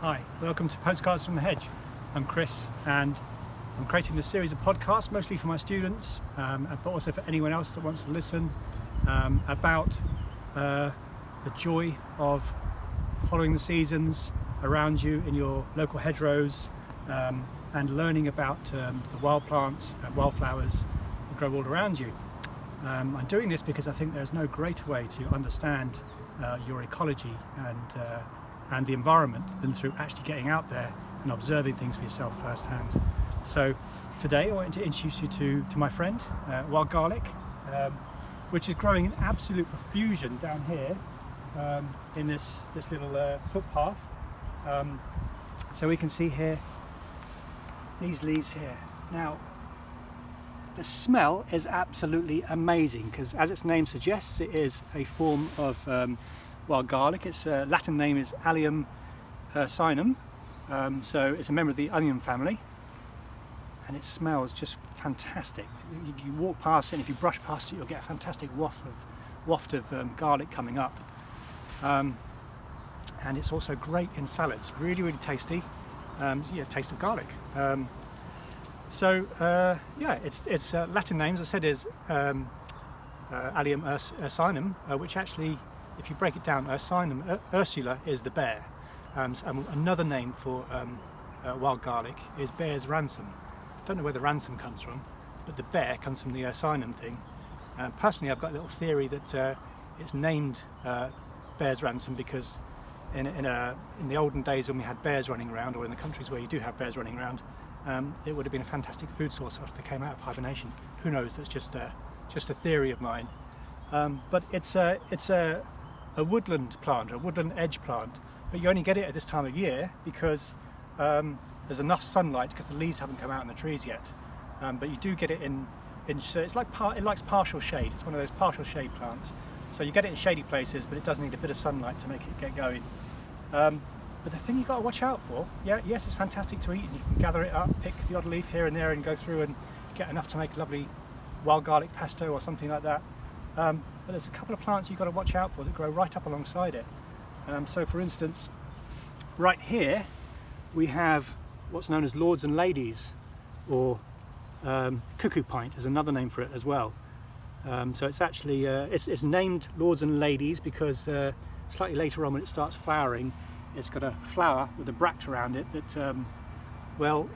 Hi, welcome to Postcards from the Hedge. I'm Chris and I'm creating this series of podcasts mostly for my students but also for anyone else that wants to listen about the joy of following the seasons around you in your local hedgerows and learning about the wild plants and wildflowers that grow all around you. I'm doing this because I think there's no greater way to understand your ecology and the environment than through actually getting out there and observing things for yourself firsthand. So today I wanted to introduce you to my friend, wild garlic, which is growing in absolute profusion down here in this little footpath. So we can see here these leaves here. Now the smell is absolutely amazing because, as its name suggests, it is a form of wild garlic. Its Latin name is Allium ursinum, so it's a member of the onion family, and it smells just fantastic. You walk past it, and if you brush past it, you'll get a fantastic waft of garlic coming up, and it's also great in salads. Really tasty. Taste of garlic. Its Latin name, as I said, is Allium ursinum, which actually, if you break it down, Ursula is the bear. Another name for wild garlic is bear's ransom. I don't know where the ransom comes from, but the bear comes from the ursinum thing. Personally, I've got a little theory that it's named bear's ransom because in the olden days when we had bears running around, or in the countries where you do have bears running around, it would have been a fantastic food source after they came out of hibernation. Who knows? That's just a theory of mine. But it's a woodland plant, a woodland edge plant, but you only get it at this time of year because there's enough sunlight because the leaves haven't come out in the trees yet. But you do get it in it's like it likes partial shade. It's one of those partial shade plants. So you get it in shady places, but it does need a bit of sunlight to make it get going. But the thing you've got to watch out for, yes, it's fantastic to eat, and you can gather it up, pick the odd leaf here and there and go through and get enough to make a lovely wild garlic pesto or something like that. But there's a couple of plants you've got to watch out for that grow right up alongside it. So for instance, right here we have what's known as lords and ladies, or cuckoo pint is another name for it as well. So it's actually it's named lords and ladies because slightly later on, when it starts flowering, it's got a flower with a bract around it that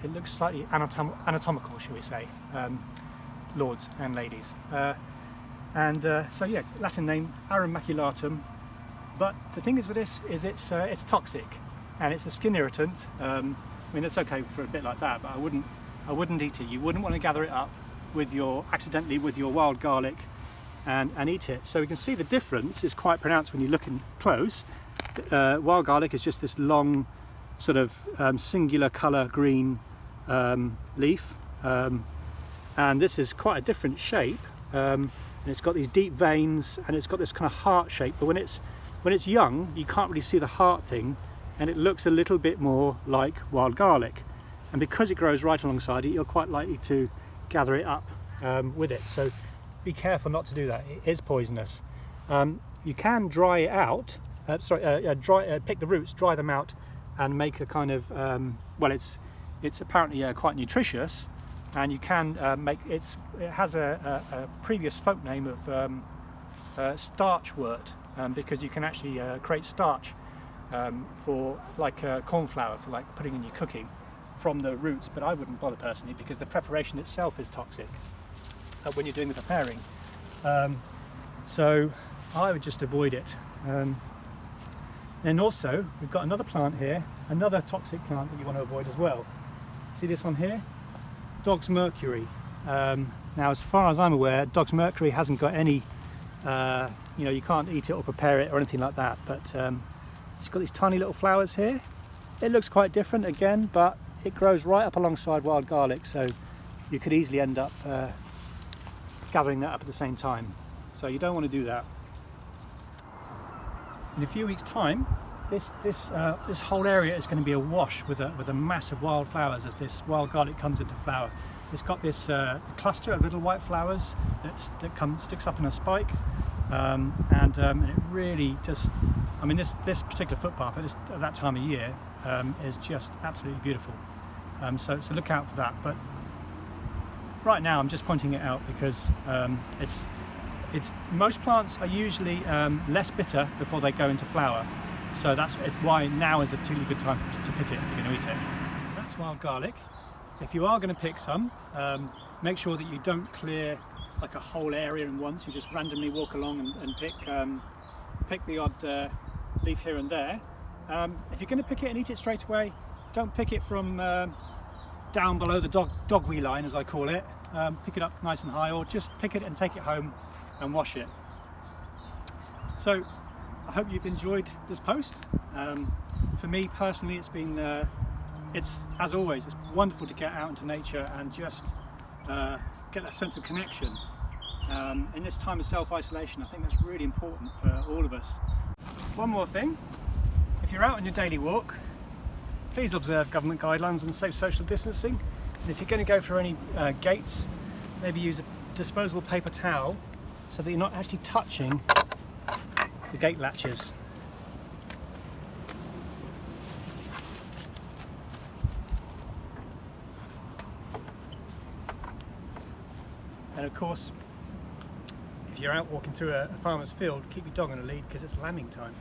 it looks slightly anatomical, shall we say, lords and ladies. Latin name Arum maculatum. But the thing is with this is it's toxic and it's a skin irritant. It's okay for a bit like that, but I wouldn't eat it. You wouldn't want to gather it up accidentally with your wild garlic and eat it. So we can see the difference is quite pronounced when you look in close. Wild garlic is just this long sort of singular colour green leaf, and this is quite a different shape. And it's got these deep veins and it's got this kind of heart shape, but when it's young you can't really see the heart thing, and it looks a little bit more like wild garlic, and because it grows right alongside it, you're quite likely to gather it up with it. So be careful not to do that. It is poisonous. You can dry it out, pick the roots, dry them out and make a kind of it's apparently quite nutritious, and you can it has a previous folk name of starchwort, because you can actually create starch for corn flour, for like putting in your cooking from the roots, but I wouldn't bother personally because the preparation itself is toxic when you're doing the preparing. So I would just avoid it. And also we've got another plant here, another toxic plant that you want to avoid as well. See this one here? Dog's mercury. Now, as far as I'm aware, dog's mercury hasn't got any, you can't eat it or prepare it or anything like that, but it's got these tiny little flowers here. It looks quite different again, but it grows right up alongside wild garlic, so you could easily end up gathering that up at the same time. So you don't want to do that. In a few weeks' time, this whole area is going to be awash with a mass of wildflowers as this wild garlic comes into flower. It's got this cluster of little white flowers that sticks up in a spike, and it really just I mean, this particular footpath at that time of year is just absolutely beautiful. So look out for that. But right now I'm just pointing it out because it's most plants are usually less bitter before they go into flower. So it's why now is a particularly good time to pick it if you're going to eat it. That's wild garlic. If you are going to pick some, make sure that you don't clear like a whole area in once. You just randomly walk along and pick the odd leaf here and there. If you're going to pick it and eat it straight away, don't pick it from down below the dog wee line, as I call it. Pick it up nice and high, or just pick it and take it home and wash it. So I hope you've enjoyed this post. For me personally, it's been as always, it's wonderful to get out into nature and just get that sense of connection. In this time of self-isolation, I think that's really important for all of us. One more thing, if you're out on your daily walk, please observe government guidelines and safe social distancing. And if you're going to go through any gates, maybe use a disposable paper towel so that you're not actually touching the gate latches. And of course, if you're out walking through a farmer's field, keep your dog on a lead because it's lambing time.